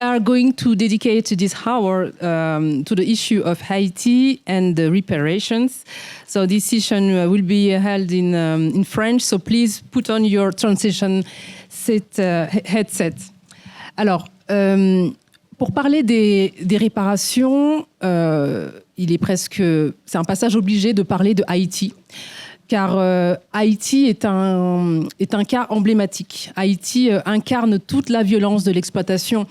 are going to dedicate this hour to the issue of Haiti and the reparations. So this session will be held in French, so please put on your translation headset. Alors, pour parler des réparations, c'est un passage obligé de parler de Haïti. Car Haïti est un cas emblématique. Haïti incarne toute la violence de l'exploitation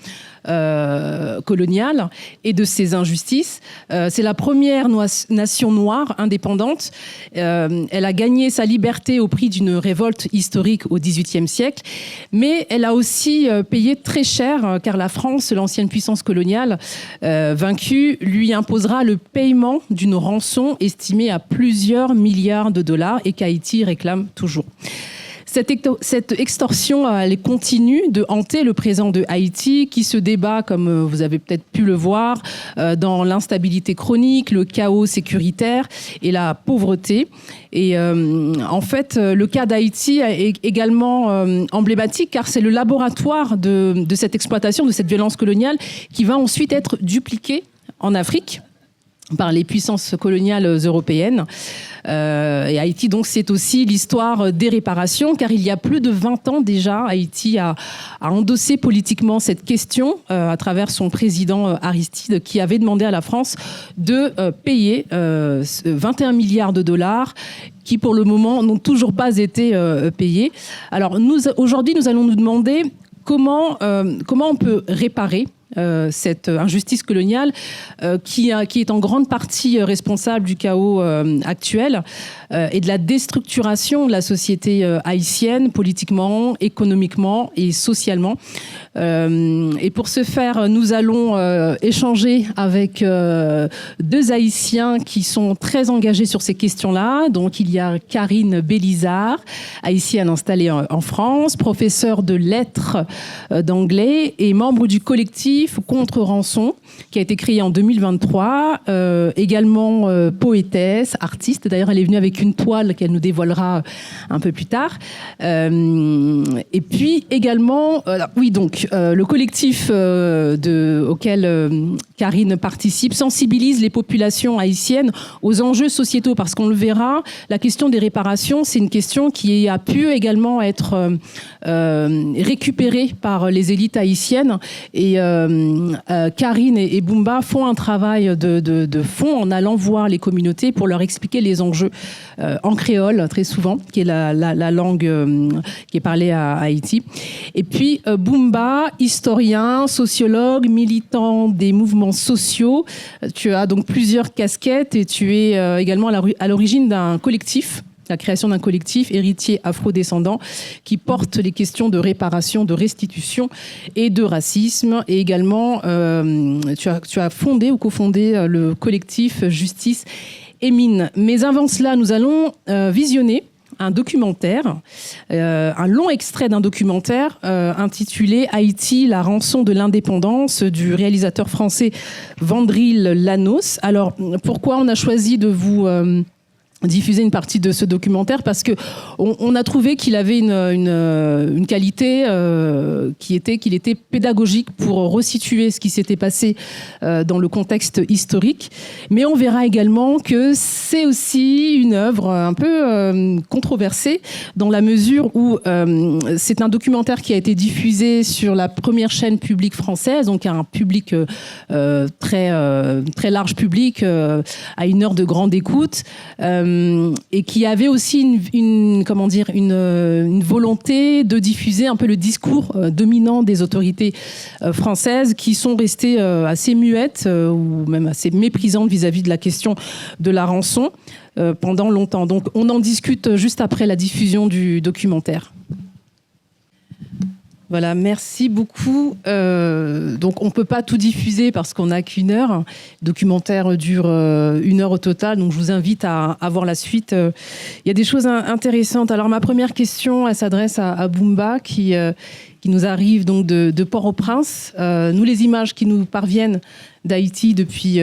coloniale et de ses injustices. C'est la première nation noire indépendante. Elle a gagné sa liberté au prix d'une révolte historique au XVIIIe siècle, mais elle a aussi payé très cher, car la France, l'ancienne puissance coloniale vaincue, lui imposera le paiement d'une rançon estimée à plusieurs milliards de dollars et qu'Haïti réclame toujours. Cette extorsion, elle continue de hanter le présent de Haïti, qui se débat, comme vous avez peut-être pu le voir, dans l'instabilité chronique, le chaos sécuritaire et la pauvreté. Et en fait, le cas d'Haïti est également emblématique, car c'est le laboratoire de cette exploitation, de cette violence coloniale, qui va ensuite être dupliquée en Afrique par les puissances coloniales européennes. Et Haïti, donc, c'est aussi l'histoire des réparations, car il y a plus de 20 ans déjà, Haïti a endossé politiquement cette question à travers son président Aristide, qui avait demandé à la France de payer 21 milliards de dollars qui, pour le moment, n'ont toujours pas été payés. Alors, aujourd'hui, nous allons nous demander comment on peut réparer cette injustice coloniale qui est en grande partie responsable du chaos actuel et de la déstructuration de la société haïtienne politiquement, économiquement et socialement. Et pour ce faire, nous allons échanger avec deux Haïtiens qui sont très engagés sur ces questions-là. Donc il y a Karine Bélizard, haïtienne installée en France, professeure de lettres d'anglais et membre du collectif Contre Rançon, qui a été créé en 2023, également poétesse, artiste. D'ailleurs, elle est venue avec une toile qu'elle nous dévoilera un peu plus tard. Et puis également, le collectif auquel Karine participe sensibilise les populations haïtiennes aux enjeux sociétaux, parce qu'on le verra, la question des réparations, c'est une question qui a pu également être récupérée par les élites haïtiennes. Et Karine et Boumba font un travail de fond en allant voir les communautés pour leur expliquer les enjeux en créole, très souvent, qui est la langue qui est parlée à Haïti. Et puis Boumba, historien, sociologue, militant des mouvements sociaux. Tu as donc plusieurs casquettes et tu es également à l'origine d'un collectif, la création d'un collectif héritier afro-descendant qui porte les questions de réparation, de restitution et de racisme. Et également, tu as fondé ou cofondé le collectif Justice et Mine. Mais avant cela, nous allons visionner un documentaire, un long extrait d'un documentaire intitulé « Haïti, la rançon de l'indépendance » du réalisateur français Vandril Lanos. Alors, pourquoi on a choisi de vous diffuser une partie de ce documentaire? Parce que on a trouvé qu'il avait une qualité qu'il était pédagogique pour resituer ce qui s'était passé dans le contexte historique. Mais on verra également que c'est aussi une œuvre un peu controversée, dans la mesure où c'est un documentaire qui a été diffusé sur la première chaîne publique française, donc un public très large public, à une heure de grande écoute. Et qui avait aussi une volonté de diffuser un peu le discours dominant des autorités françaises, qui sont restées assez muettes ou même assez méprisantes vis-à-vis de la question de la rançon pendant longtemps. Donc on en discute juste après la diffusion du documentaire. Voilà, merci beaucoup. Donc, on ne peut pas tout diffuser parce qu'on n'a qu'une heure. Le documentaire dure 1 heure au total, donc je vous invite à voir la suite. Il y a des choses intéressantes. Alors, ma première question, elle s'adresse à Boumba, qui nous arrive donc de Port-au-Prince. Nous, les images qui nous parviennent d'Haïti depuis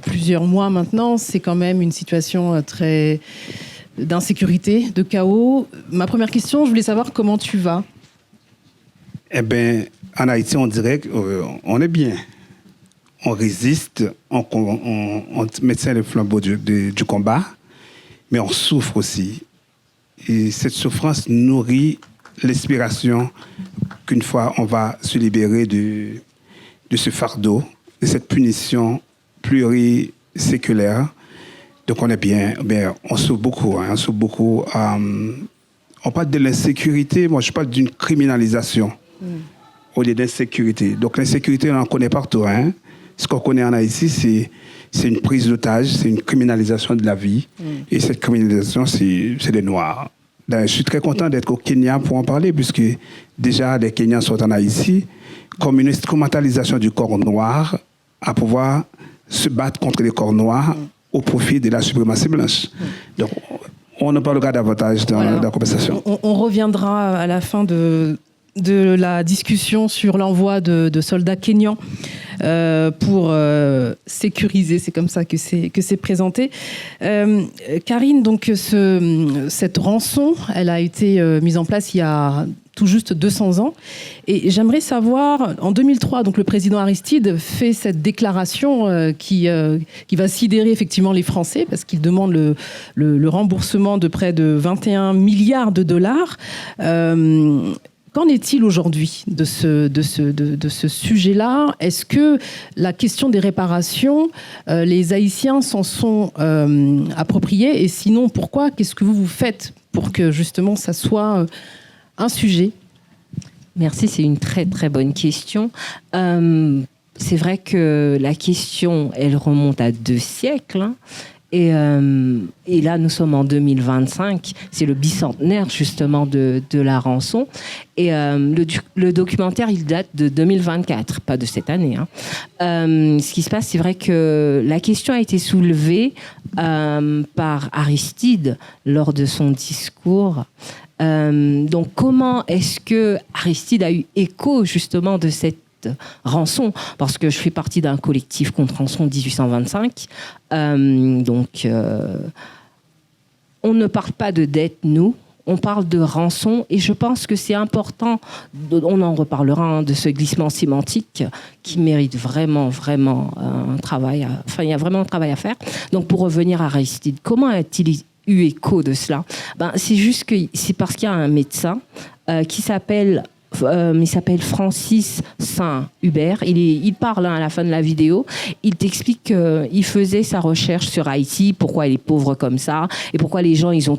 plusieurs mois maintenant, c'est quand même une situation très d'insécurité, de chaos. Ma première question, je voulais savoir comment tu vas. Eh bien, en Haïti, on dirait qu'on est bien. On résiste, on maintient le flambeau du combat, mais on souffre aussi. Et cette souffrance nourrit l'inspiration qu'une fois on va se libérer de ce fardeau, de cette punition pluriséculaire. Donc on est bien, on souffre beaucoup, on souffre beaucoup. On parle de l'insécurité, moi je parle d'une criminalisation au lieu d'insécurité. Donc l'insécurité, on en connaît partout. Ce qu'on connaît en Haïti, c'est une prise d'otage, c'est une criminalisation de la vie. Et cette criminalisation, c'est des Noirs. Je suis très content d'être au Kenya pour en parler, puisque déjà les Kenyans sont en Haïti, comme une instrumentalisation du corps noir à pouvoir se battre contre les corps noirs au profit de la suprématie blanche. Donc, on en parlera davantage dans la conversation. On reviendra à la fin de la discussion sur l'envoi de soldats kenyans pour sécuriser, c'est comme ça que c'est présenté. Karine, donc cette rançon, elle a été mise en place il y a tout juste 200 ans. Et j'aimerais savoir, en 2003, donc le président Aristide fait cette déclaration qui va sidérer effectivement les Français parce qu'il demande le remboursement de près de 21 milliards de dollars. Qu'en est-il aujourd'hui de ce sujet-là ? Est-ce que la question des réparations, les Haïtiens s'en sont appropriés ? Et sinon, pourquoi ? Qu'est-ce que vous faites pour que justement ça soit un sujet ? Merci, c'est une très très bonne question. C'est vrai que la question, elle remonte à 2 siècles. Et là, nous sommes en 2025. C'est le bicentenaire, justement, de la rançon. Et le documentaire, il date de 2024, pas de cette année. Ce qui se passe, c'est vrai que la question a été soulevée par Aristide lors de son discours. Donc, comment est-ce que Aristide a eu écho, justement, de cette rançon, parce que je fais partie d'un collectif contre rançon 1825. On ne parle pas de dette, nous. On parle de rançon, et je pense que c'est important, on en reparlera, de ce glissement sémantique qui mérite vraiment, vraiment un travail. Il y a vraiment un travail à faire. Donc, pour revenir à Aristide, comment a-t-il eu écho de cela ? C'est juste que c'est parce qu'il y a un médecin qui s'appelle Francis Saint-Hubert. Il parle à la fin de la vidéo. Il t'explique qu'il faisait sa recherche sur Haïti, pourquoi elle est pauvre comme ça, et pourquoi les gens, ils ont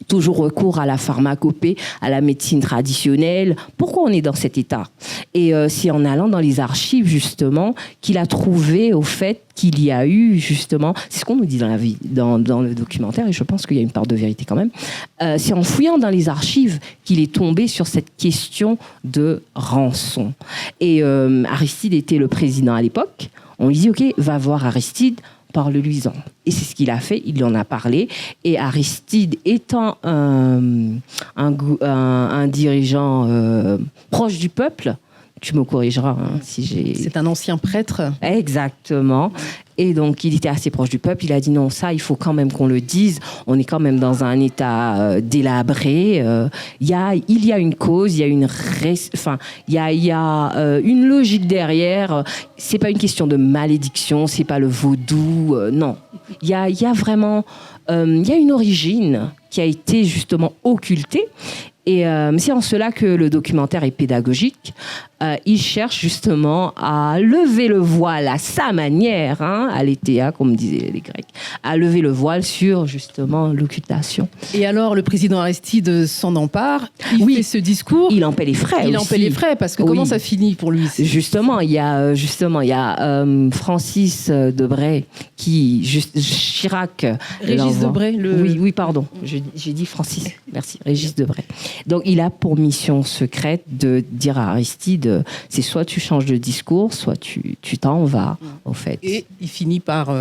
toujours recours à la pharmacopée, à la médecine traditionnelle. Pourquoi on est dans cet état ? Et c'est en allant dans les archives, justement, qu'il a trouvé, au fait, qu'il y a eu, justement, c'est ce qu'on nous dit dans le documentaire, et je pense qu'il y a une part de vérité quand même, c'est en fouillant dans les archives qu'il est tombé sur cette question de rançon. Et Aristide était le président à l'époque. On lui dit, OK, va voir Aristide, parle-lui-en. Et c'est ce qu'il a fait, il en a parlé. Et Aristide étant un dirigeant proche du peuple, tu me corrigeras si j'ai... C'est un ancien prêtre. Exactement. Et donc, il était assez proche du peuple. Il a dit non, ça, il faut quand même qu'on le dise. On est quand même dans un état délabré. Il y a une cause, il y a une logique derrière. C'est pas une question de malédiction, c'est pas le vaudou. Non. Il y a vraiment... il y a une origine qui a été justement occultée. Et c'est en cela que le documentaire est pédagogique. Il cherche justement à lever le voile à sa manière, aletheia, comme disaient les Grecs, à lever le voile sur justement l'occultation. Et alors, le président Aristide s'en empare, il fait ce discours. Il en paie les frais. Il en paie les frais, parce que comment ça finit pour lui ? Justement, il y a Francis Debray Chirac. Régis Debray. Oui, pardon. J'ai dit Francis. Merci, Régis Debray. Donc, il a pour mission secrète de dire à Aristide, c'est soit tu changes de discours, soit tu t'en vas, au fait. Et il finit par...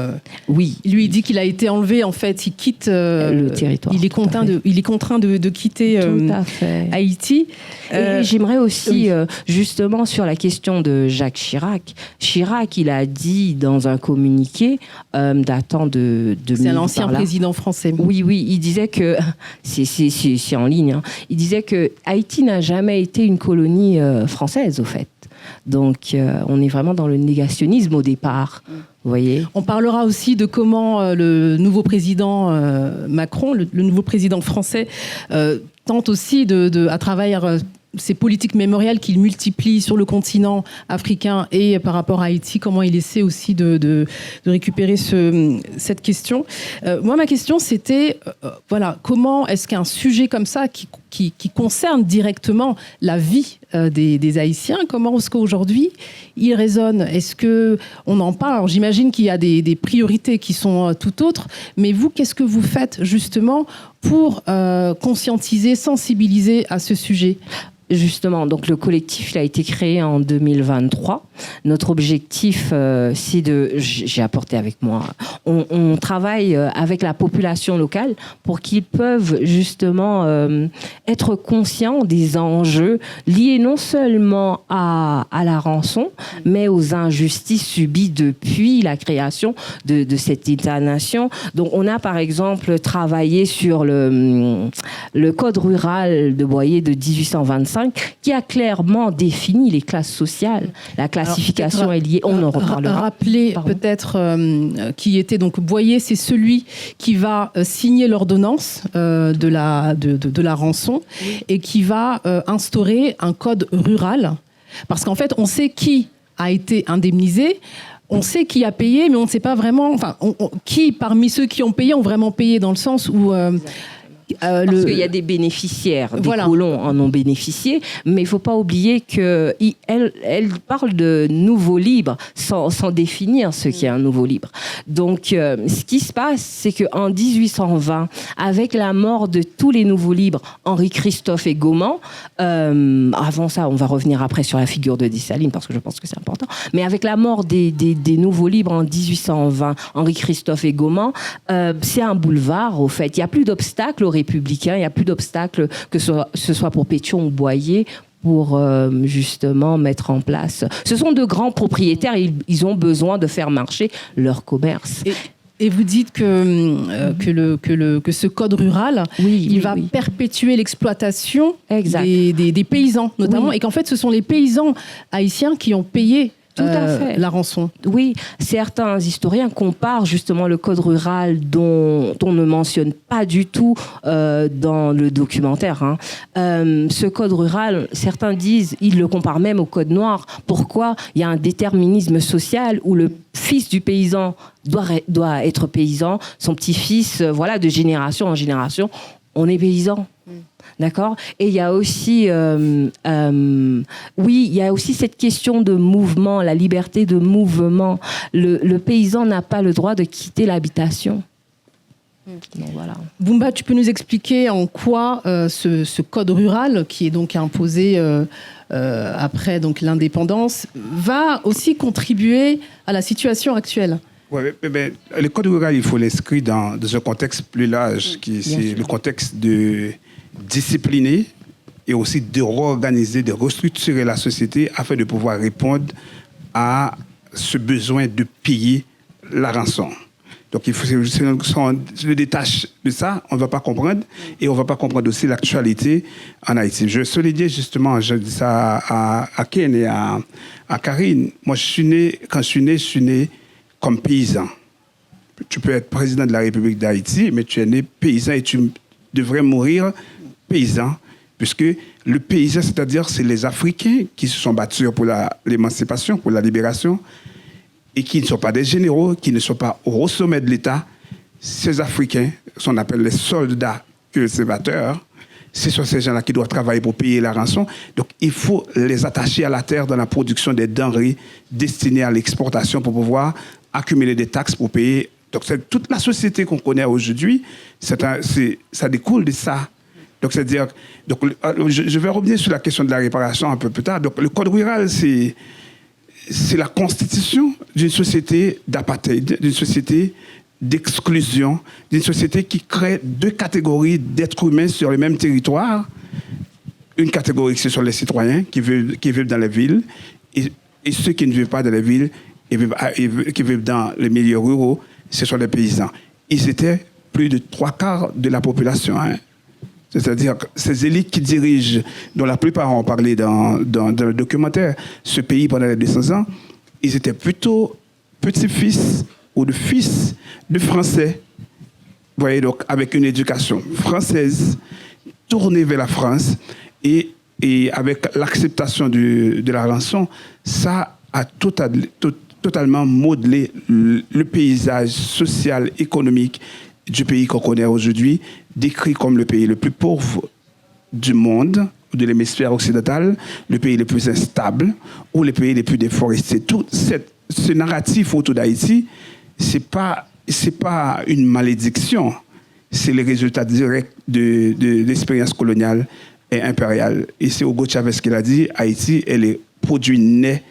Oui. Il lui dit qu'il a été enlevé, en fait, il quitte... le territoire. Il est contraint de quitter Haïti. Et j'aimerais aussi, justement, sur la question de Jacques Chirac. Chirac, il a dit dans un communiqué datant de... C'est l'ancien président français. Oui, il disait que... C'est en ligne. Il disait que Haïti n'a jamais été une colonie française, au fait. Donc, on est vraiment dans le négationnisme au départ. Vous voyez ? On parlera aussi de comment le nouveau président Macron, le nouveau président français, tente aussi à travers ces politiques mémoriales qu'il multiplie sur le continent africain et par rapport à Haïti, comment il essaie aussi de récupérer cette question. Moi, ma question, c'était, comment est-ce qu'un sujet comme ça, qui concerne directement la vie des Haïtiens, comment est-ce qu'aujourd'hui il résonne ? Est-ce qu'on en parle ? Alors, j'imagine qu'il y a des priorités qui sont tout autres, mais vous, qu'est-ce que vous faites justement pour conscientiser, sensibiliser à ce sujet ? Justement, donc le collectif il a été créé en 2023. Notre objectif, c'est j'ai apporté avec moi, on travaille avec la population locale pour qu'ils peuvent justement être conscients des enjeux liés non seulement à la rançon, mais aux injustices subies depuis la création de cette État-nation. Donc on a par exemple travaillé sur le code rural de Boyer de 1825 qui a clairement défini les classes sociales. La classification est liée, on en reparlera. Rappelez peut-être qui était donc Boyer, c'est celui qui va signer l'ordonnance de la rançon et qui va instaurer un code rural. Parce qu'en fait, on sait qui a été indemnisé. On sait qui a payé, mais on ne sait pas vraiment... qui, parmi ceux qui ont payé, ont vraiment payé dans le sens où... Parce qu'il y a des bénéficiaires, des colons en ont bénéficié, mais il ne faut pas oublier qu'elle parle de nouveau libre sans définir ce qu'est un nouveau libre. Donc, ce qui se passe, c'est qu'en 1820, avec la mort de tous les nouveaux libres, Henri Christophe et Gaumont, avant ça, on va revenir après sur la figure de Dessalines, parce que je pense que c'est important, mais avec la mort des nouveaux libres en 1820, Henri Christophe et Gaumont, c'est un boulevard, au fait. Il n'y a plus d'obstacles aux républicains, il n'y a plus d'obstacles, que ce soit pour Pétion ou Boyer, pour justement mettre en place. Ce sont de grands propriétaires, ils ont besoin de faire marcher leur commerce. Et vous dites que ce code rural, il va perpétuer l'exploitation des paysans, notamment, et qu'en fait, ce sont les paysans haïtiens qui ont payé tout à fait. La rançon. Oui, certains historiens comparent justement le code rural dont on ne mentionne pas du tout dans le documentaire. Ce code rural, certains disent, ils le comparent même au code noir. Pourquoi ? Il y a un déterminisme social où le fils du paysan doit être paysan, son petit-fils, de génération en génération, on est paysan. D'accord ? Et il y a aussi, il y a aussi cette question de mouvement, la liberté de mouvement. Le paysan n'a pas le droit de quitter l'habitation. Donc, voilà. Boumba, tu peux nous expliquer en quoi ce code rural, qui est donc imposé après donc l'indépendance, va aussi contribuer à la situation actuelle ? Ouais, mais le code rural, il faut l'inscrire dans un contexte plus large, c'est le contexte de discipliner et aussi de réorganiser, de restructurer la société afin de pouvoir répondre à ce besoin de payer la rançon. Donc, il faut, si on se détache de ça, on ne va pas comprendre, et on ne va pas comprendre aussi l'actualité en Haïti. Je soulignais justement, je dis ça à Ken et à Karine. Moi, quand je suis né comme paysan. Tu peux être président de la République d'Haïti, mais tu es né paysan et tu devrais mourir paysan, puisque le paysan, c'est-à-dire, c'est les Africains qui se sont battus pour l'émancipation, pour la libération, et qui ne sont pas des généraux, qui ne sont pas au sommet de l'État. Ces Africains, qu'on appelle les soldats cultivateurs, ce sont ces gens-là qui doivent travailler pour payer la rançon. Donc, il faut les attacher à la terre dans la production des denrées destinées à l'exportation pour pouvoir accumuler des taxes pour payer. Donc, c'est toute la société qu'on connaît aujourd'hui, ça découle de ça. Donc, c'est-à-dire, je vais revenir sur la question de la réparation un peu plus tard. Donc, le code rural, c'est la constitution d'une société d'apartheid, d'une société d'exclusion, d'une société qui crée deux catégories d'êtres humains sur le même territoire. Une catégorie, ce sont les citoyens qui vivent dans les villes, et ceux qui ne vivent pas dans les villes, qui vivent dans les milieux ruraux, ce sont les paysans. Ils étaient plus de 3/4 de la population. C'est-à-dire que ces élites qui dirigent, dont la plupart ont parlé dans le documentaire, ce pays pendant les 200 ans, ils étaient plutôt petits-fils ou de fils de Français. Vous voyez, donc avec une éducation française tournée vers la France et avec l'acceptation de la rançon, ça a totalement modelé le paysage social, économique du pays qu'on connaît aujourd'hui, décrit comme le pays le plus pauvre du monde, de l'hémisphère occidental, le pays le plus instable ou le pays le plus déforesté. Tout ce narratif autour d'Haïti, c'est pas une malédiction, c'est le résultat direct de l'expérience coloniale et impériale. Et c'est Hugo Chavez qui l'a dit, Haïti est le produit né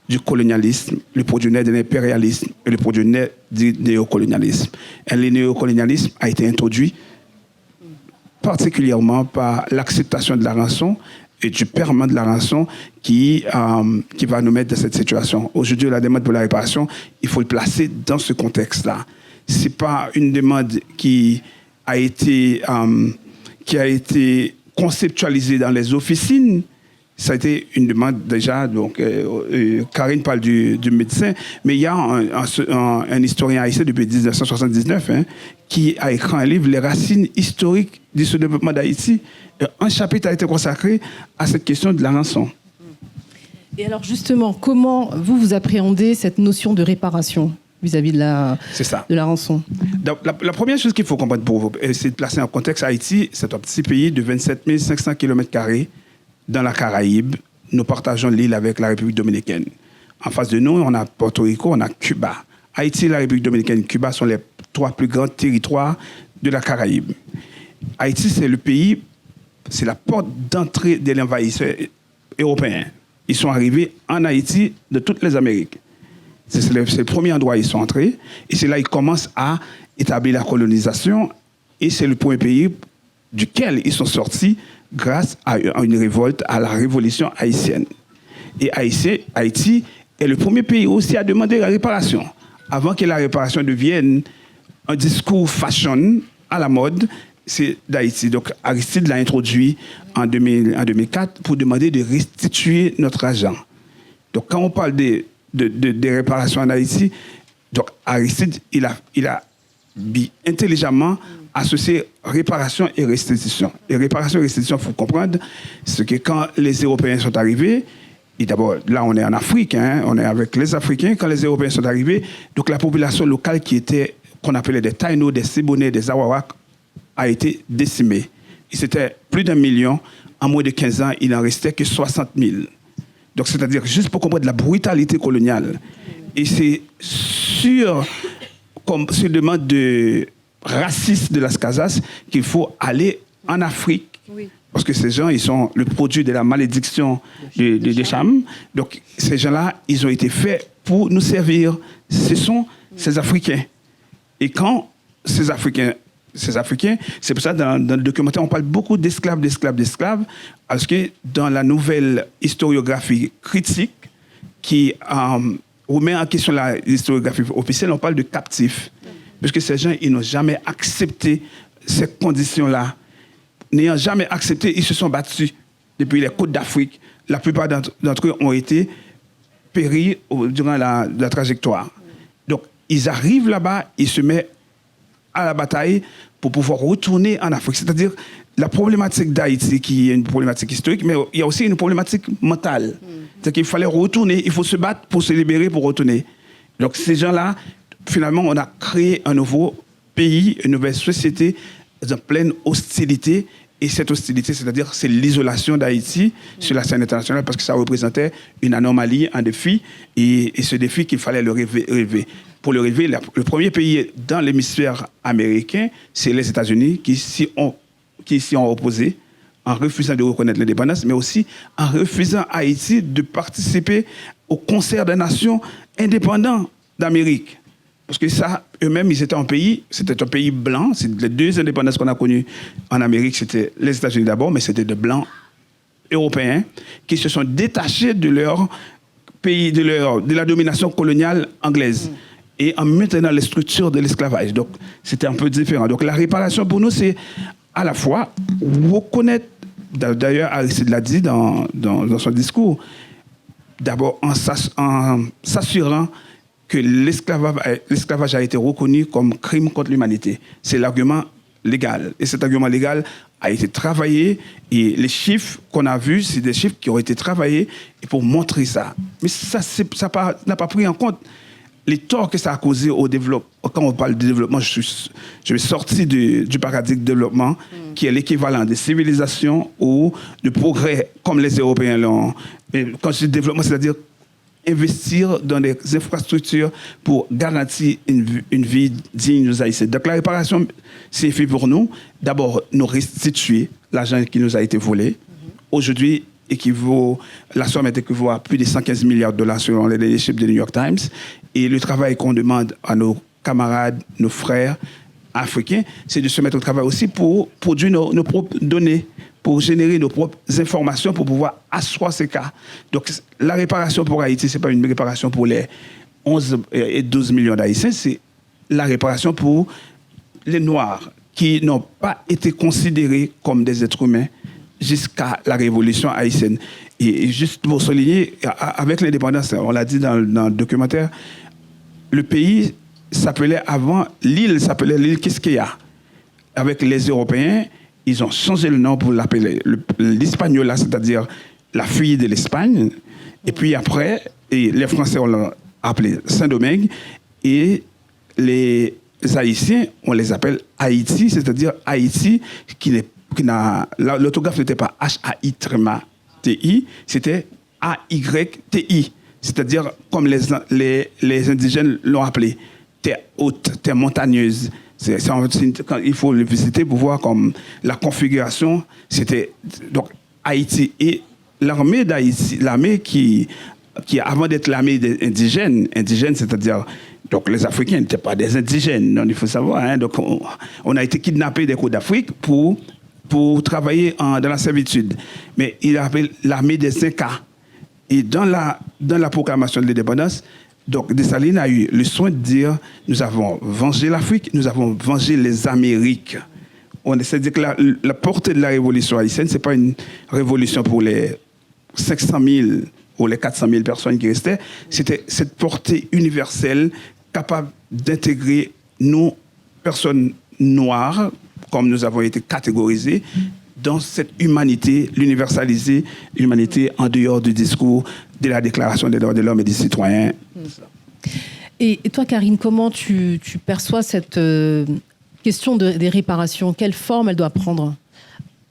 du colonialisme, le produit né de l'impérialisme et le produit né du néocolonialisme. Et le néocolonialisme a été introduit particulièrement par l'acceptation de la rançon et du paiement de la rançon qui va nous mettre dans cette situation. Aujourd'hui, la demande pour la réparation, il faut le placer dans ce contexte-là. Ce n'est pas une demande qui a été conceptualisée dans les officines. Ça a été une demande déjà, donc Karine parle du médecin, mais il y a un historien haïtien depuis 1979 qui a écrit un livre, Les racines historiques du sous-développement d'Haïti. Un chapitre a été consacré à cette question de la rançon. Et alors justement, comment vous appréhendez cette notion de réparation vis-à-vis de la rançon? La première chose qu'il faut comprendre pour vous, c'est de placer en contexte Haïti, c'est un petit pays de 27 500 km² dans la Caraïbe. Nous partageons l'île avec la République dominicaine. En face de nous, on a Porto Rico, on a Cuba. Haïti, la République dominicaine et Cuba sont les 3 plus grands territoires de la Caraïbe. Haïti, c'est le pays, c'est la porte d'entrée de l'envahisseur européen. Ils sont arrivés en Haïti de toutes les Amériques. C'est le premier endroit où ils sont entrés. Et c'est là qu'ils commencent à établir la colonisation. Et c'est le premier pays duquel ils sont sortis grâce à une révolte, à la révolution haïtienne. Et Haïti est le premier pays aussi à demander la réparation. Avant que la réparation devienne un discours fashion à la mode, c'est d'Haïti. Donc Aristide l'a introduit en 2004 pour demander de restituer notre argent. Donc quand on parle des réparations en Haïti, donc Aristide, il a intelligemment associé réparation et restitution. Et réparation et restitution, il faut comprendre, c'est que quand les Européens sont arrivés, et d'abord, là, on est en Afrique, on est avec les Africains. Quand les Européens sont arrivés, donc la population locale qu'on appelait des Taïnos, des Sibonais, des Arawaks, a été décimée. Et c'était plus d'1 million. En moins de 15 ans, il n'en restait que 60 000. Donc, c'est-à-dire, juste pour comprendre la brutalité coloniale. Et c'est sur demande de racistes de Las Casas qu'il faut aller en Afrique. Oui. Parce que ces gens, ils sont le produit de la malédiction de Cham. Donc, ces gens-là, ils ont été faits pour nous servir. Ce sont ces Africains. Et quand ces Africains, c'est pour ça, dans le documentaire, on parle beaucoup d'esclaves, parce que dans la nouvelle historiographie critique, qui remet en question l'historiographie officielle, on parle de captifs. Parce que ces gens, ils n'ont jamais accepté ces conditions-là. N'ayant jamais accepté, ils se sont battus depuis les côtes d'Afrique. La plupart d'entre eux ont été péris durant la trajectoire. Donc, ils arrivent là-bas, ils se mettent à la bataille pour pouvoir retourner en Afrique. C'est-à-dire, la problématique d'Haïti, qui est une problématique historique, mais il y a aussi une problématique mentale. C'est-à-dire qu'il fallait retourner, il faut se battre pour se libérer, pour retourner. Donc, ces gens-là, finalement, on a créé un nouveau pays, une nouvelle société en pleine hostilité. Et cette hostilité, c'est-à-dire, c'est l'isolation d'Haïti sur la scène internationale parce que ça représentait une anomalie, un défi. Et ce défi qu'il fallait le relever. Pour le relever, le premier pays dans l'hémisphère américain, c'est les États-Unis qui s'y ont opposés en refusant de reconnaître l'indépendance, mais aussi en refusant à Haïti de participer au concert des nations indépendants d'Amérique. Parce que ça, eux-mêmes, c'était un pays blanc. C'est les 2 indépendances qu'on a connues en Amérique, c'était les États-Unis d'abord, mais c'était de blancs européens qui se sont détachés de leur pays, de la domination coloniale anglaise. Et en maintenant les structures de l'esclavage. Donc, c'était un peu différent. Donc, la réparation, pour nous, c'est à la fois reconnaître, d'ailleurs Aristide l'a dit dans son discours, d'abord en s'assurant que l'esclavage a été reconnu comme crime contre l'humanité. C'est l'argument légal. Et cet argument légal a été travaillé, et les chiffres qu'on a vus, c'est des chiffres qui ont été travaillés pour montrer ça. Mais ça n'a pas pris en compte les torts que ça a causé au développement. Quand on parle de développement, je suis sorti du paradigme de développement, qui est l'équivalent des civilisations ou de progrès comme les Européens l'ont. Et quand je dis développement, c'est-à-dire investir dans des infrastructures pour garantir une vie digne aux Haïtiens. Donc la réparation signifie pour nous, d'abord, nous restituer l'argent qui nous a été volé. Aujourd'hui, la somme équivaut à plus de 115 milliards de dollars selon les derniers chiffres du New York Times. Et le travail qu'on demande à nos camarades, nos frères africains, c'est de se mettre au travail aussi pour produire nos propres données, pour générer nos propres informations, pour pouvoir asseoir ces cas. Donc, la réparation pour Haïti, ce n'est pas une réparation pour les 11 et 12 millions d'Haïtiens, c'est la réparation pour les Noirs qui n'ont pas été considérés comme des êtres humains jusqu'à la révolution haïtienne. Et juste pour souligner, avec l'indépendance, on l'a dit dans le documentaire, le pays s'appelait avant, l'île s'appelait l'île Quisqueya. Avec les Européens, ils ont changé le nom pour l'appeler l'Hispaniola, c'est-à-dire la fille de l'Espagne. Et puis après, les Français, on l'a appelé Saint-Domingue. Et les Haïtiens, on les appelle Haïti, c'est-à-dire Haïti l'orthographe n'était pas H-A-I-T-I, c'était A-Y-T-I. C'est-à-dire, comme les indigènes l'ont appelé, terre haute, terre montagneuse. Il faut le visiter pour voir comme la configuration, c'était donc Haïti. Et l'armée d'Haïti, l'armée qui avant d'être l'armée des indigènes, c'est-à-dire, donc les Africains n'étaient pas des indigènes, il faut savoir. Hein, donc on a été kidnappés des côtes d'Afrique pour travailler dans la servitude. Mais il appelle l'armée des Incas. Et dans la proclamation de l'indépendance, donc Dessalines a eu le soin de dire, nous avons vengé l'Afrique, nous avons vengé les Amériques. On essaie de dire que la portée de la révolution haïtienne, ce n'est pas une révolution pour les 500 000 ou les 400 000 personnes qui restaient, c'était cette portée universelle capable d'intégrer nos personnes noires, comme nous avons été catégorisés, dans cette humanité, l'universaliser, l'humanité en dehors du discours de la Déclaration des droits de l'homme et des citoyens. Et toi, Karine, comment tu perçois cette question des réparations? Quelle forme elle doit prendre?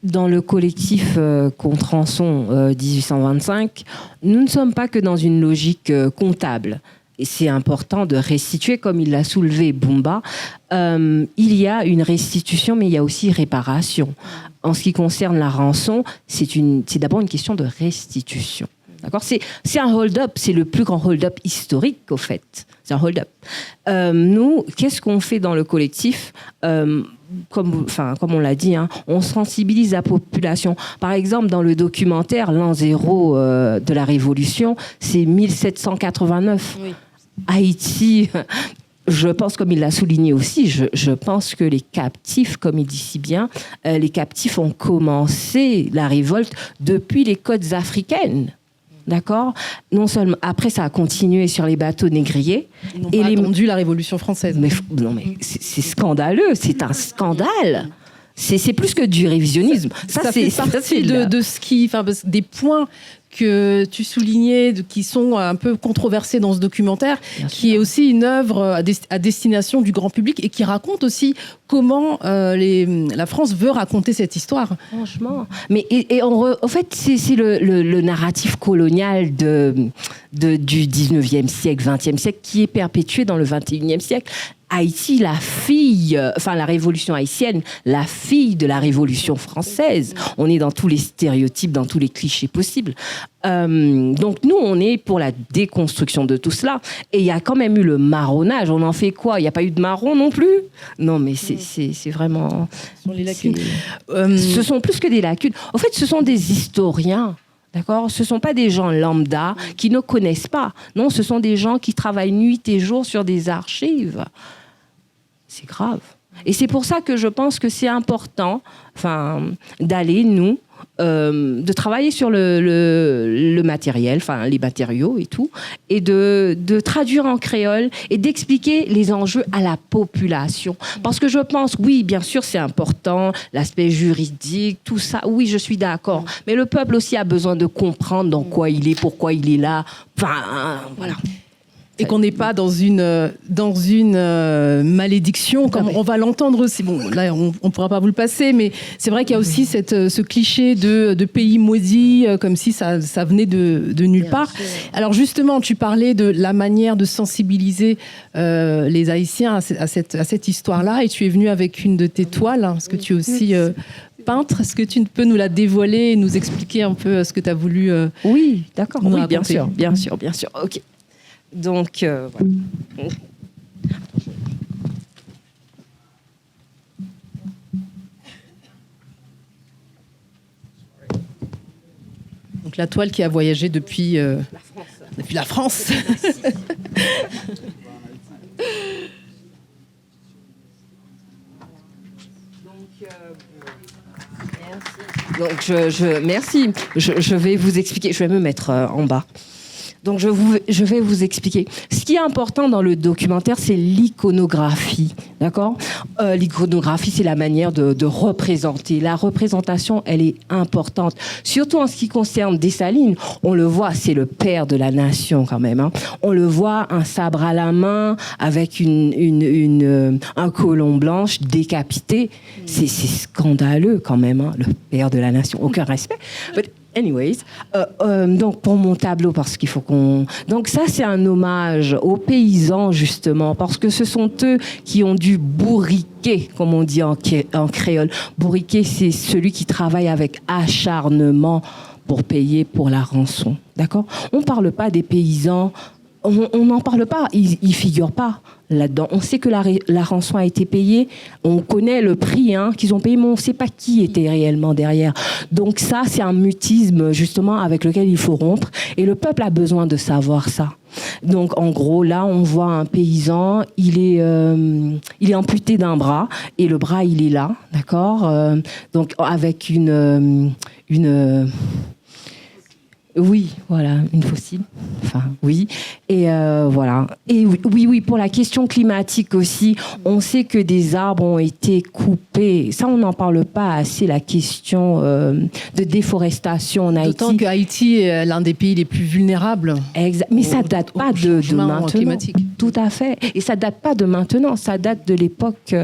Dans le collectif contre Rançon 1825, nous ne sommes pas que dans une logique comptable. Et c'est important de restituer, comme il l'a soulevé Bumba. Il y a une restitution, mais il y a aussi réparation. En ce qui concerne la rançon, c'est d'abord une question de restitution. D'accord ? C'est un hold-up, c'est le plus grand hold-up historique, au fait. C'est un hold-up. Nous, qu'est-ce qu'on fait dans le collectif ? Comme on l'a dit, hein, on sensibilise la population. Par exemple, dans le documentaire L'an zéro de la Révolution, c'est 1789. Oui. Haïti, je pense, comme il l'a souligné aussi, je pense que les captifs, comme il dit si bien, les captifs ont commencé la révolte depuis les côtes africaines. D'accord ? Non seulement, après, ça a continué sur les bateaux négriers. Ils n'ont pas attendu la Révolution française. Mais c'est scandaleux, c'est un scandale. C'est plus que du révisionnisme. Ça fait partie de des points que tu soulignais, qui sont un peu controversés dans ce documentaire, qui est aussi une œuvre à destination du grand public et qui raconte aussi comment la France veut raconter cette histoire. Franchement. Mais en fait, c'est le narratif colonial du 19e siècle, 20e siècle, qui est perpétué dans le 21e siècle. Haïti, la révolution haïtienne, la fille de la révolution française. On est dans tous les stéréotypes, dans tous les clichés possibles. Donc nous, on est pour la déconstruction de tout cela. Et il y a quand même eu le marronnage. On en fait quoi ? Il n'y a pas eu de marron non plus ? Non, mais c'est vraiment... Ce sont les lacunes. Ce sont plus que des lacunes. En fait, ce sont des historiens. D'accord ? Ce ne sont pas des gens lambda qui ne connaissent pas. Non, ce sont des gens qui travaillent nuit et jour sur des archives. C'est grave. Et c'est pour ça que je pense que c'est important d'aller, nous, de travailler sur le matériel, les matériaux et tout, et de traduire en créole et d'expliquer les enjeux à la population. Parce que je pense, oui, bien sûr, c'est important, l'aspect juridique, tout ça, oui, je suis d'accord. Mais le peuple aussi a besoin de comprendre dans quoi il est, pourquoi il est là. Voilà. Et qu'on n'est pas dans une malédiction, comme on va l'entendre aussi. Bon, là, on ne pourra pas vous le passer, mais c'est vrai qu'il y a aussi ce cliché de pays maudit, comme si ça venait de nulle part. Sûr. Alors justement, tu parlais de la manière de sensibiliser les Haïtiens à cette histoire-là, et tu es venu avec une de tes toiles, parce que tu es aussi... peintre, est-ce que tu peux nous la dévoiler et nous expliquer un peu ce que tu as voulu Oui, d'accord. Oui, raconter. bien sûr. Ok. Donc, voilà. Donc, la toile qui a voyagé depuis la France. Donc, merci. Je vais vous expliquer. Je vais me mettre en bas. Donc, je vais vous expliquer. Ce qui est important dans le documentaire, c'est l'iconographie. D'accord ? L'iconographie, c'est la manière de représenter. La représentation, elle est importante. Surtout en ce qui concerne Dessalines. On le voit, c'est le père de la nation quand même. Hein. On le voit, un sabre à la main, avec un colon blanche décapité. C'est scandaleux quand même, hein, le père de la nation. Aucun respect. Anyways, donc pour mon tableau, parce qu'il faut qu'on... Donc ça, c'est un hommage aux paysans, justement, parce que ce sont eux qui ont dû bourriquer, comme on dit en créole. Bourriquer, c'est celui qui travaille avec acharnement pour payer pour la rançon. D'accord ? On ne parle pas des paysans... On n'en parle pas, ils ne figurent pas là-dedans. On sait que la rançon a été payée, on connaît le prix qu'ils ont payé, mais on ne sait pas qui était réellement derrière. Donc ça, c'est un mutisme justement avec lequel il faut rompre, et le peuple a besoin de savoir ça. Donc en gros, là, on voit un paysan, il est amputé d'un bras, et le bras, il est là, d'accord ? Donc avec oui, voilà, une fossile. Oui. Et voilà. Et oui, pour la question climatique aussi, on sait que des arbres ont été coupés. Ça, on n'en parle pas assez, la question de déforestation en Haïti. D'autant que Haïti est l'un des pays les plus vulnérables. Exact. Mais ça ne date pas de maintenant. Climatique. Tout à fait. Et ça ne date pas de maintenant. Ça date de l'époque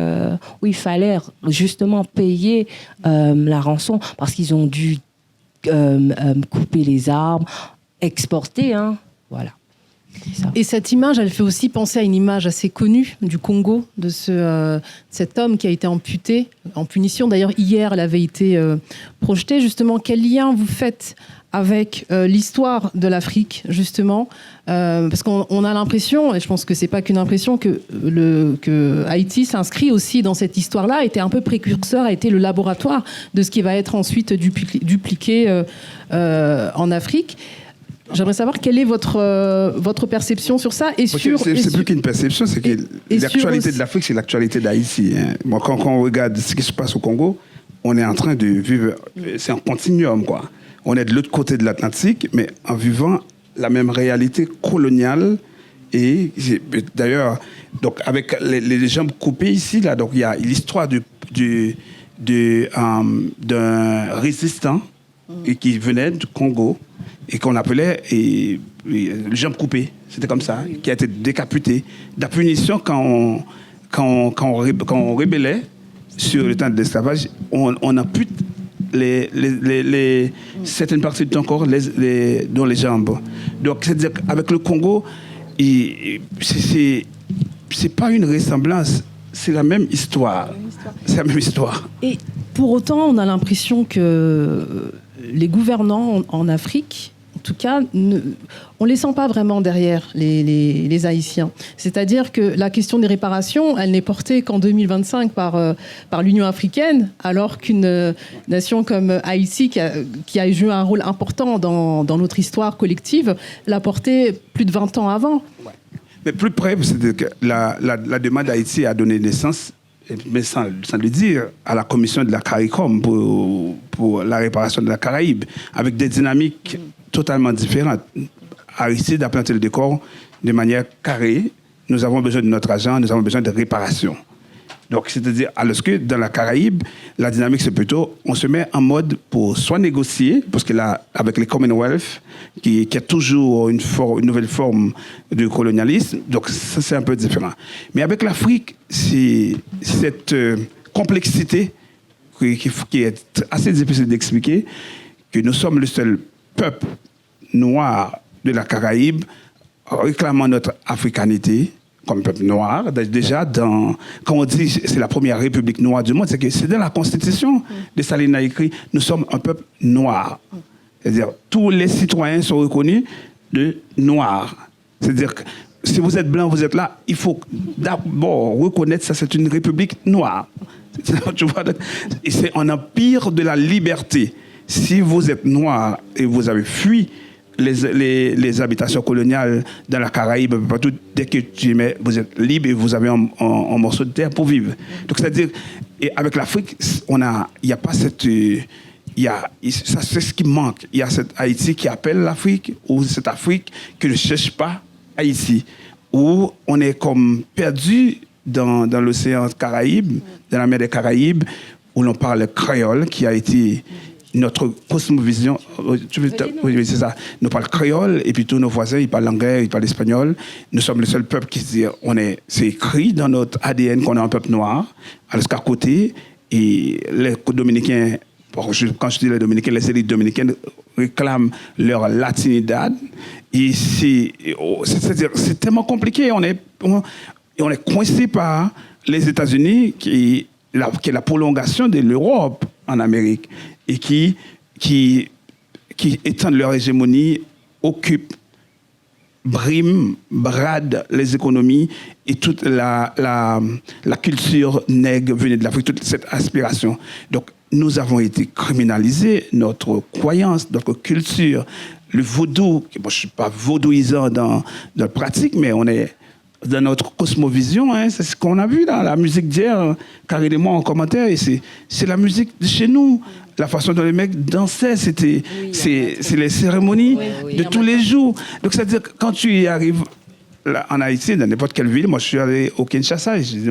où il fallait justement payer la rançon parce qu'ils ont dû couper les arbres, exporter, voilà. Et cette image, elle fait aussi penser à une image assez connue du Congo, de cet homme qui a été amputé en punition. D'ailleurs, hier, elle avait été projetée. Justement, quel lien vous faites avec l'histoire de l'Afrique, justement, parce qu'on a l'impression, et je pense que c'est pas qu'une impression, que Haïti s'inscrit aussi dans cette histoire-là, était un peu précurseur, a été le laboratoire de ce qui va être ensuite dupliqué en Afrique. J'aimerais savoir quelle est votre perception sur ça. C'est plus qu'une perception, c'est que l'actualité de l'Afrique, c'est l'actualité d'Haïti. Hein. Moi, quand on regarde ce qui se passe au Congo, on est en train de vivre, c'est un continuum, quoi. On est de l'autre côté de l'Atlantique, mais en vivant la même réalité coloniale. Et d'ailleurs, donc avec les jambes coupées ici, là, donc il y a l'histoire d'un résistant qui venait du Congo et qu'on appelait le jambes coupées. C'était comme ça, qui a été décapité. La punition quand on rébellait sur le temps de l'esclavage, on ampute certaines parties de ton corps dans les jambes. Donc, c'est-à-dire qu'avec le Congo, c'est pas une ressemblance, c'est la même histoire. C'est la même histoire. Et pour autant, on a l'impression que les gouvernants en Afrique, en tout cas, on ne les sent pas vraiment derrière les Haïtiens. C'est-à-dire que la question des réparations, elle n'est portée qu'en 2025 par l'Union africaine, alors qu'une nation comme Haïti, qui a joué un rôle important dans notre histoire collective, l'a portée plus de 20 ans avant. Ouais. Mais plus près, c'est que la demande d'Haïti a donné naissance mais sans le dire, à la commission de la CARICOM pour la réparation de la Caraïbe, avec des dynamiques totalement différentes. Aristide a planté le décor de manière carrée. Nous avons besoin de notre argent, nous avons besoin de réparation. Donc, c'est-à-dire, alors que dans la Caraïbe, la dynamique, c'est plutôt, on se met en mode pour soit négocier, parce que là, avec les Commonwealth, qui a toujours une nouvelle forme de colonialisme, donc ça, c'est un peu différent. Mais avec l'Afrique, c'est cette complexité qui est assez difficile d'expliquer, que nous sommes le seul peuple noir de la Caraïbe réclamant notre africanité, comme peuple noir, déjà quand on dit c'est la première république noire du monde, c'est que c'est dans la constitution de Staline a écrit, nous sommes un peuple noir. C'est-à-dire, tous les citoyens sont reconnus de noirs. C'est-à-dire que si vous êtes blanc, vous êtes là, il faut d'abord reconnaître ça, c'est une république noire. Tu vois, c'est un empire de la liberté. Si vous êtes noir et vous avez fui les habitations coloniales dans la Caraïbe, partout, dès que vous êtes libre et vous avez un morceau de terre pour vivre. Donc, c'est-à-dire, et avec l'Afrique, il n'y a pas cette... ça, c'est ce qui manque. Il y a cette Haïti qui appelle l'Afrique, ou cette Afrique qui ne cherche pas Haïti, où on est comme perdu dans l'océan Caraïbe, dans la mer des Caraïbes, où l'on parle créole, qui a été... notre cosmovision, oui, c'est ça. Nous parlons créole et puis tous nos voisins, ils parlent anglais, ils parlent espagnol. Nous sommes le seul peuple qui se dit, c'est écrit dans notre ADN qu'on est un peuple noir, alors qu'à côté, et les Dominicains, quand je dis les Dominicains, les élites dominicaines réclament leur latinidad. Et c'est-à-dire, c'est tellement compliqué. On est coincé par les États-Unis qui est la prolongation de l'Europe en Amérique et qui étendent leur hégémonie, occupent, briment, bradent les économies et toute la culture nègre venue de l'Afrique, toute cette aspiration. Donc, nous avons été criminalisés, notre croyance, notre culture, le vaudou, je ne suis pas vaudouisant dans la pratique, mais on est dans notre cosmovision, c'est ce qu'on a vu dans la musique d'hier, Karine et moi en commentaire, et c'est la musique de chez nous. La façon dont les mecs dansaient, c'est les cérémonies de tous les jours. Donc, c'est-à-dire que quand tu y arrives là, en Haïti, dans n'importe quelle ville, moi je suis allé au Kinshasa, et je dis,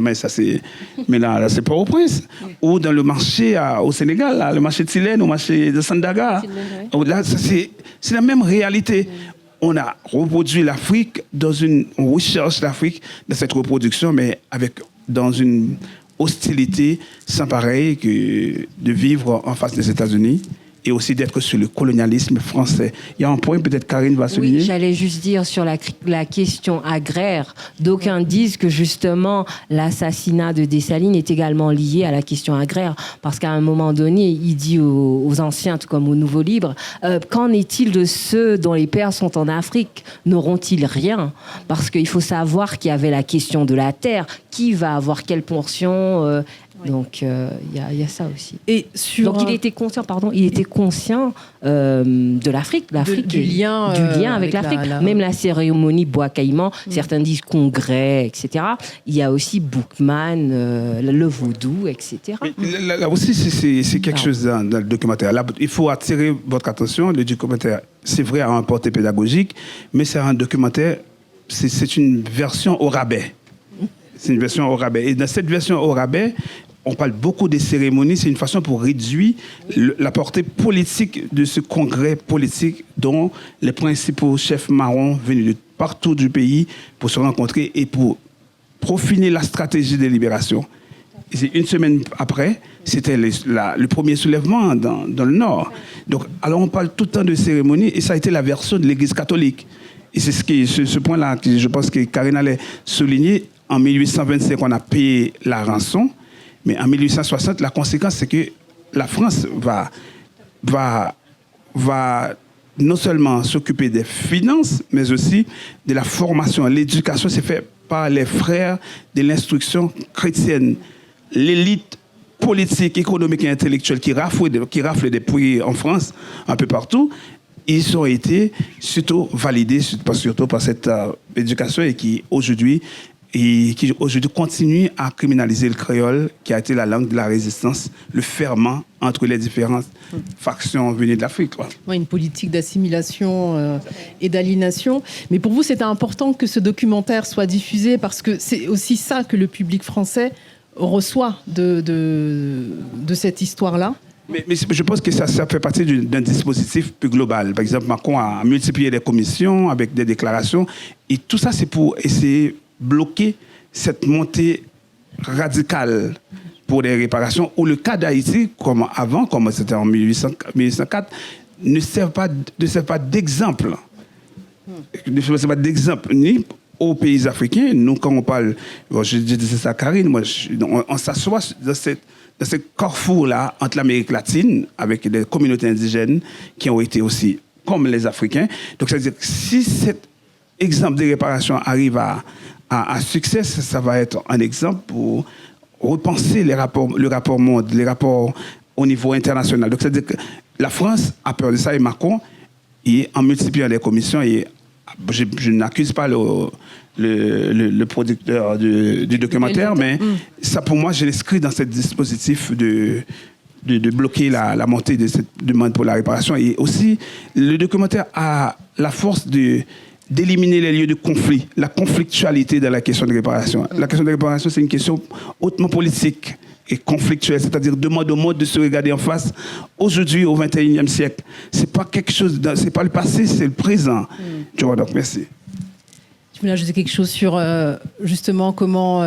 mais là c'est Port-au-Prince. Ou dans le marché au Sénégal, là, le marché de Silène, au marché de Sandaga. Là, c'est la même réalité. On a reproduit l'Afrique on recherche l'Afrique dans cette reproduction, mais dans une hostilité sans pareil que de vivre en face des États-Unis et aussi d'être sur le colonialisme français. Il y a un point, peut-être Karine va souligner. Oui, j'allais juste dire sur la question agraire. D'aucuns disent que justement l'assassinat de Dessalines est également lié à la question agraire, parce qu'à un moment donné, il dit aux anciens, tout comme aux nouveaux libres, qu'en est-il de ceux dont les pères sont en Afrique? N'auront-ils rien? Parce qu'il faut savoir qu'il y avait la question de la terre. Qui va avoir quelle portion Donc, il y a ça aussi. Et donc, il était conscient de l'Afrique. Du lien avec l'Afrique. Même la cérémonie bois caïman, certains disent congrès, etc. Il y a aussi Boukman, le vaudou, etc. Là aussi, c'est quelque chose dans le documentaire. Là, il faut attirer votre attention. Le documentaire, c'est vrai, a un portée pédagogique, mais c'est un documentaire, c'est une version au rabais. C'est une version au rabais. Et dans cette version au rabais, on parle beaucoup des cérémonies. C'est une façon pour réduire la portée politique de ce congrès politique dont les principaux chefs marrons venus de partout du pays pour se rencontrer et pour profiner la stratégie de libération. Et une semaine après, c'était le premier soulèvement dans le Nord. Donc, alors on parle tout le temps de cérémonies et ça a été la version de l'Église catholique. Et c'est ce point-là que je pense que Karine allait souligner. En 1825, on a payé la rançon, mais en 1860, la conséquence, c'est que la France va non seulement s'occuper des finances, mais aussi de la formation. L'éducation, c'est fait par les frères de l'instruction chrétienne. L'élite politique, économique et intellectuelle qui rafle des prix en France, un peu partout, ils ont été surtout validés, surtout par cette éducation et qui, aujourd'hui, et qui aujourd'hui continue à criminaliser le créole, qui a été la langue de la résistance, le ferment entre les différentes factions venues de l'Afrique. Ouais, une politique d'assimilation et d'aliénation. Mais pour vous, c'était important que ce documentaire soit diffusé parce que c'est aussi ça que le public français reçoit de cette histoire-là. Mais je pense que ça fait partie d'un dispositif plus global. Par exemple, Macron a multiplié les commissions avec des déclarations. Et tout ça, c'est pour essayer de bloquer cette montée radicale pour les réparations. Ou le cas d'Haïti, comme avant, comme c'était en 1804, ne sert pas d'exemple. Ne sert pas d'exemple ni aux pays africains. Nous, quand on parle, je disais ça à Karine, on s'assoit dans ce carrefour-là entre l'Amérique latine, avec des communautés indigènes qui ont été aussi comme les Africains. Donc, c'est-à-dire que si cet exemple de réparation arrive à succès, ça va être un exemple pour repenser le rapport monde, les rapports au niveau international. Donc, c'est-à-dire que la France a peur de ça et Macron, en multipliant les commissions, je n'accuse pas le producteur du documentaire, mais ça, pour moi, je l'inscris dans ce dispositif de bloquer la montée de cette demande pour la réparation. Et aussi, le documentaire a la force d'éliminer les lieux de conflit, la conflictualité de la question de réparation. La question de réparation, c'est une question hautement politique et conflictuelle, c'est-à-dire demande au monde de se regarder en face. Aujourd'hui, au XXIe siècle, c'est pas quelque chose, c'est pas le passé, c'est le présent. Tu vois, donc merci. Je voulais ajouter quelque chose sur justement comment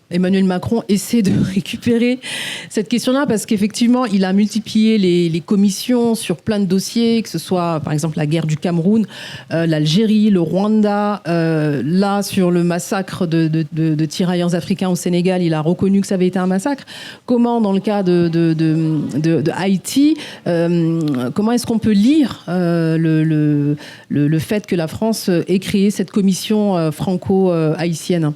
Emmanuel Macron essaie de récupérer cette question-là, parce qu'effectivement, il a multiplié les commissions sur plein de dossiers, que ce soit par exemple la guerre du Cameroun, l'Algérie, le Rwanda. Là, sur le massacre de tirailleurs africains au Sénégal, il a reconnu que ça avait été un massacre. Comment, dans le cas de Haïti, comment est-ce qu'on peut lire le fait que la France ait créé cette commission franco-haïtienne?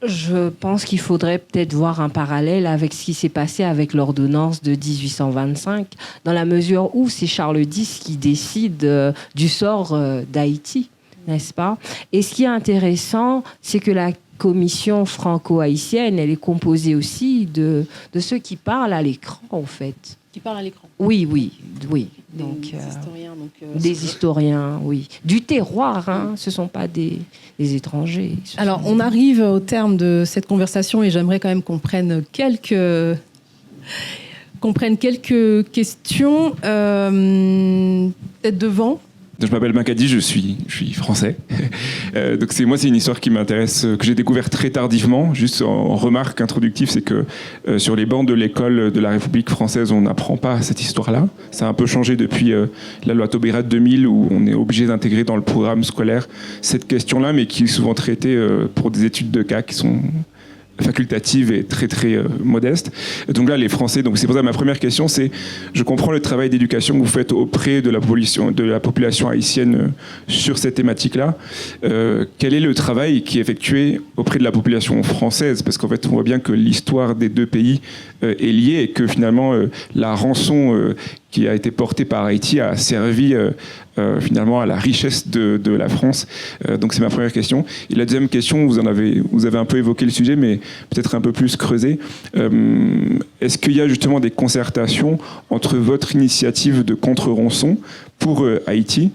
Je pense qu'il faudrait peut-être voir un parallèle avec ce qui s'est passé avec l'ordonnance de 1825, dans la mesure où c'est Charles X qui décide du sort d'Haïti, n'est-ce pas? Et ce qui est intéressant, c'est que la commission franco-haïtienne, elle est composée aussi de ceux qui parlent à l'écran, en fait. Qui parlent à l'écran? Oui. Des historiens, oui. Du terroir, hein, ce ne sont pas des étrangers. Alors, on arrive au terme de cette conversation et j'aimerais quand même qu'on prenne quelques questions. Peut-être devant. Je m'appelle Makadi, je suis français. Donc c'est une histoire qui m'intéresse, que j'ai découvert très tardivement. Juste en remarque introductive, c'est que sur les bancs de l'école de la République française, on n'apprend pas cette histoire-là. Ça a un peu changé depuis la loi Taubira de 2000, où on est obligé d'intégrer dans le programme scolaire cette question-là, mais qui est souvent traitée pour des études de cas qui sont facultative et très très modeste. Donc là, les Français, donc c'est pour ça ma première question, c'est, je comprends le travail d'éducation que vous faites auprès de la population haïtienne sur cette thématique-là. Quel est le travail qui est effectué auprès de la population française? Parce qu'en fait, on voit bien que l'histoire des deux pays est liée et que finalement, la rançon qui a été portée par Haïti a servi finalement à la richesse de la France. Donc c'est ma première question. Et la deuxième question, vous avez un peu évoqué le sujet, mais peut-être un peu plus creusé. Est-ce qu'il y a justement des concertations entre votre initiative de contre-rançon pour Haïti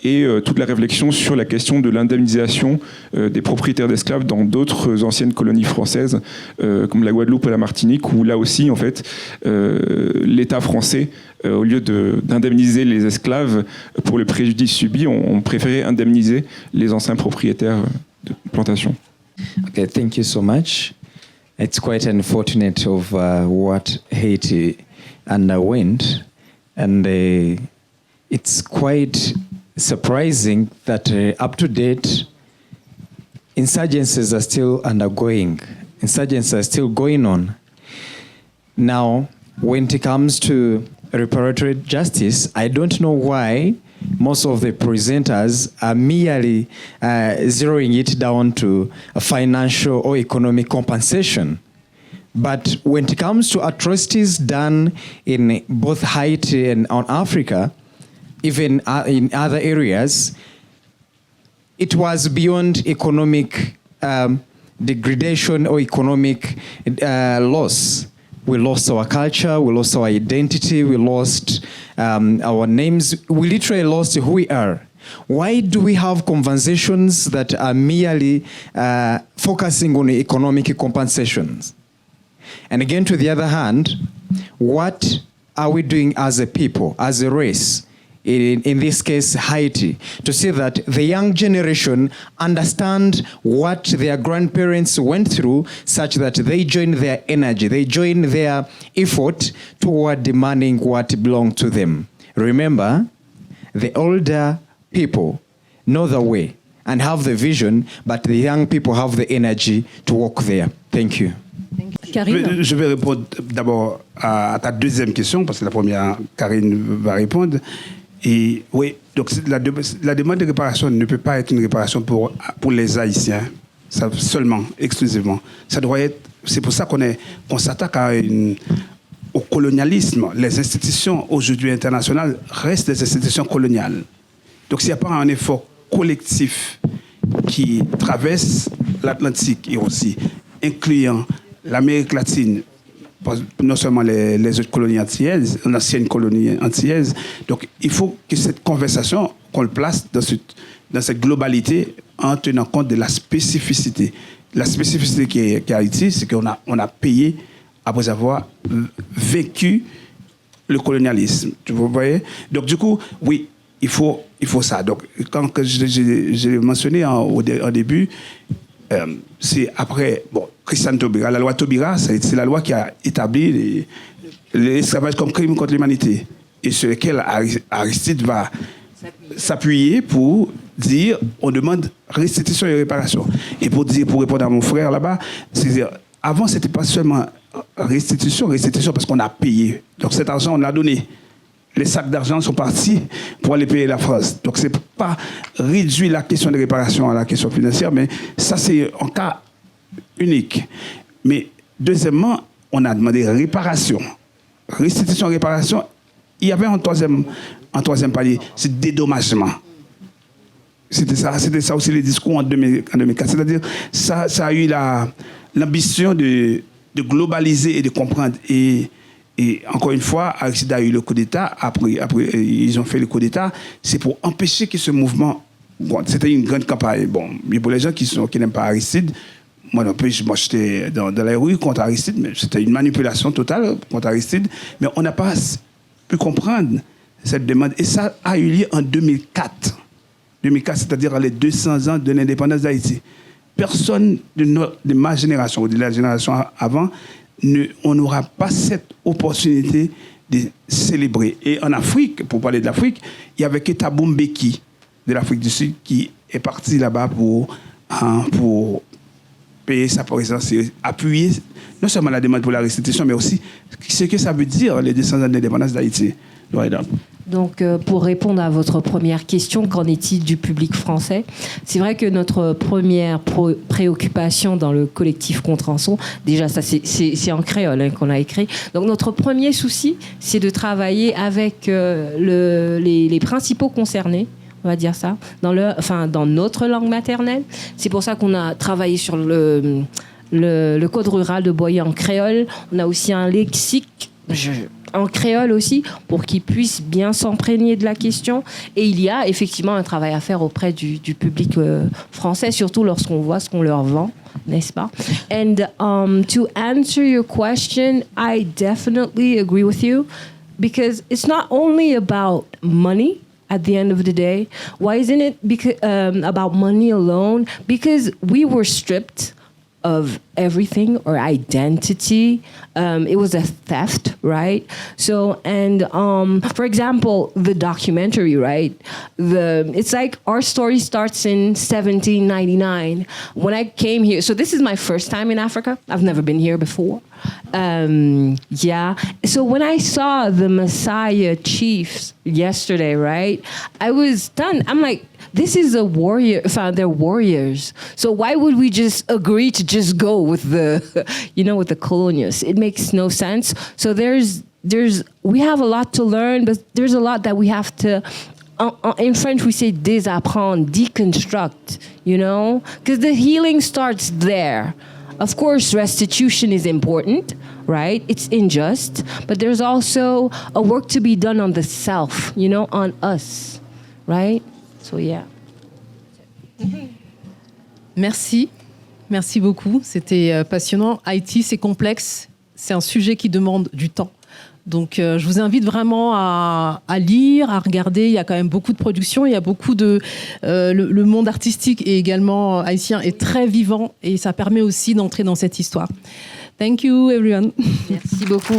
et toute la réflexion sur la question de l'indemnisation des propriétaires d'esclaves dans d'autres anciennes colonies françaises, comme la Guadeloupe et la Martinique, où là aussi, en fait, l'État français, au lieu d'indemniser les esclaves pour le préjudice subi, on préférait indemniser les anciens propriétaires de plantations. Okay, thank you so much. It's quite unfortunate of what Haiti underwent, and it's quite surprising that up to date, insurgencies are still undergoing. Insurgencies are still going on. Now, when it comes to reparatory justice, I don't know why most of the presenters are merely zeroing it down to a financial or economic compensation. But when it comes to atrocities done in both Haiti and on Africa, even in other areas, it was beyond economic degradation or economic loss. We lost our culture, we lost our identity, we lost our names. We literally lost who we are. Why do we have conversations that are merely focusing on economic compensations? And again, to the other hand, what are we doing as a people, as a race, in this case, Haiti, to see that the young generation understand what their grandparents went through such that they join their energy, they join their effort toward demanding what belongs to them. Remember, the older people know the way and have the vision, but the young people have the energy to walk there. Thank you. Karine? Je vais répondre d'abord à ta deuxième question, parce que la première, Karine va répondre. Et oui, donc la demande de réparation ne peut pas être une réparation pour les Haïtiens, ça, seulement, exclusivement. Ça doit être, c'est pour ça qu'on s'attaque au colonialisme. Les institutions aujourd'hui internationales restent des institutions coloniales. Donc s'il n'y a pas un effort collectif qui traverse l'Atlantique et aussi incluant l'Amérique latine, non seulement les autres colonies antillaises, l'ancienne colonie antillaise. Donc, il faut que cette conversation, qu'on le place dans cette globalité en tenant compte de la spécificité. La spécificité qui est Haïti, c'est qu'on a payé après avoir vécu le colonialisme. Vous voyez? Donc, du coup, oui, il faut ça. Donc, quand j'ai mentionné au début, c'est après, bon, Christiane Taubira, la loi Taubira, c'est la loi qui a établi l'esclavage comme crime contre l'humanité et sur lequel Aristide va s'appuyer pour dire on demande restitution et réparation. Et pour répondre à mon frère là-bas, c'est-à-dire avant c'était pas seulement restitution parce qu'on a payé. Donc cet argent on l'a donné. Les sacs d'argent sont partis pour aller payer la France. Donc c'est pas réduire la question de réparation à la question financière, mais ça c'est un cas unique. Mais deuxièmement, on a demandé réparation. Restitution, réparation. Il y avait un troisième palier, c'est dédommagement. C'était ça aussi les discours en 2004. C'est-à-dire, ça a eu l'ambition de globaliser et de comprendre. Et encore une fois, Aristide a eu le coup d'État. Après, ils ont fait le coup d'État. C'est pour empêcher que ce mouvement. Bon, c'était une grande campagne. Bon, mais pour les gens qui n'aiment pas Aristide, moi non plus, j'étais dans la rue contre Aristide, mais c'était une manipulation totale contre Aristide. Mais on n'a pas pu comprendre cette demande. Et ça a eu lieu en 2004. 2004, c'est-à-dire les 200 ans de l'indépendance d'Haïti. Personne de ma génération ou de la génération avant, on n'aura pas cette opportunité de célébrer. Et en Afrique, pour parler de l'Afrique, il y avait Keita Mbeki de l'Afrique du Sud qui est parti là-bas pour payer sa présence et appuyer non seulement la demande pour la restitution, mais aussi ce que ça veut dire les 200 ans d'indépendance d'Haïti. Donc, pour répondre à votre première question, qu'en est-il du public français? C'est vrai que notre première préoccupation dans le collectif Contre-Rançon, déjà, ça c'est en créole qu'on a écrit. Donc, notre premier souci, c'est de travailler avec les principaux concernés, on va dire ça, dans notre langue maternelle. C'est pour ça qu'on a travaillé sur le code rural de Boyer en créole. On a aussi un lexique en créole aussi, pour qu'ils puissent bien s'imprégner de la question. Et il y a effectivement un travail à faire auprès du public français, surtout lorsqu'on voit ce qu'on leur vend, n'est-ce pas? And to answer your question, I definitely agree with you, because it's not only about money at the end of the day. Why isn't it about money alone? Because we were stripped of everything, or identity. It was a theft, right? So, and for example, the documentary, right? It's like our story starts in 1799 when I came here. So this is my first time in Africa. I've never been here before. Yeah. So when I saw the Messiah chiefs yesterday, right? I was stunned. I'm like, this is a warrior. They're warriors. So why would we just agree to just go with with the colonials? It makes no sense. So we have a lot to learn, but there's a lot that we have to in French, we say désapprendre, deconstruct, you know, because the healing starts there. Of course, restitution is important, right? It's unjust, but there's also a work to be done on the self, you know, on us, right? So, yeah. Merci. Merci beaucoup. C'était passionnant. Haïti, c'est complexe. C'est un sujet qui demande du temps. Donc, je vous invite vraiment à lire, à regarder. Il y a quand même beaucoup de productions. Il y a beaucoup de... le monde artistique et également haïtien est très vivant et ça permet aussi d'entrer dans cette histoire. Thank you, everyone. Merci beaucoup.